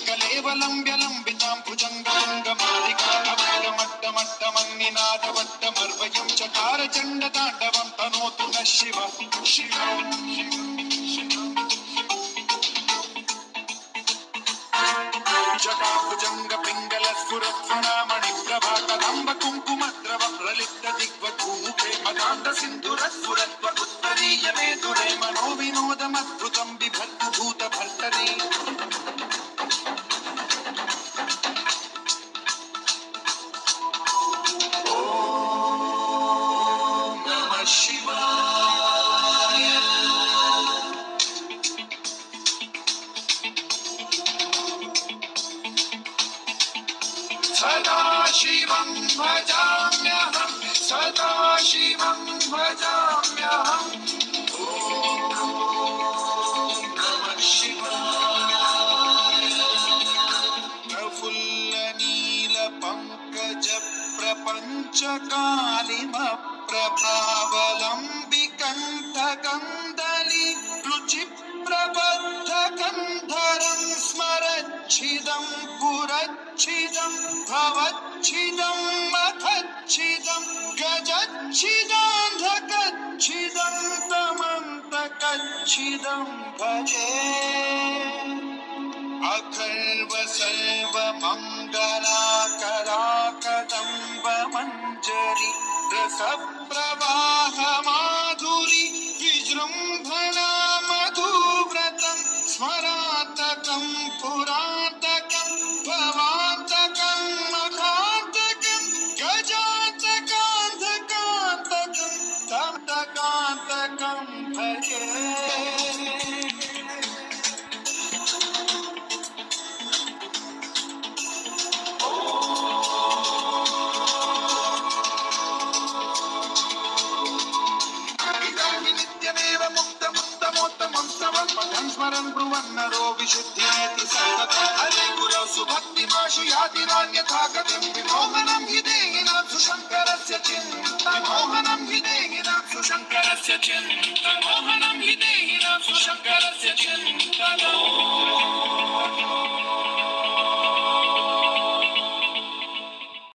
कलेवलम्ब्य लम्बितां भुजङ्गमङ्गमालिकामट्टमट्टमन्निनादवट्टमर्वयं चकार चण्डताण्डवं तनोतु नः शिवः जटाभुजंग पिंगल स्फुरत्फणामणि प्रभा कदंब कुंकुमद्रव प्रलिप्त दिग्वधूमुखे मदान्ध सिंधुर स्फुरत्व उत्तरीय मेधुरे मनो विनोदमद्भुतं बिभर्तु भूत भर्तरी ओम नमः शिवाय सदाशिवं भजाम्यहं सदाशिवं भजाम्यहम् ॐ नमः शिवाय प्रफुल्लनीलपङ्कज प्रपञ्चकालिमप्रभावलम्बिकण्ठकन्दली रुचिप्रबद्धकन्धरं स्मरच्छिदं पुरच्छिदं भवच्छिदं मखच्छिदं गजच्छिदान्धकच्छिदं तमन्तकच्छिदं भजे अखर्व सर्व मंगला कदंब मंजरी रस प्रवाह माधुरी विजृंभणा मधुव्रतं स्मरातकं पुरातकं भवातकं मखातकं गजातकान्धकान्तकं तमतकान्तकं भजे स्मरन् ब्रुवन्नरो विशुद्ध्येति सततं हरे गुरौ सुभक्तिमाशु याति नान्यथा गतिं विमोहनं हि देहिनां सुशङ्करस्य चिन्ता विमोहनं हि देहिनां सुशङ्करस्य चिन्ता विमोहनं हि देहिनां सुशङ्करस्य चिन्ता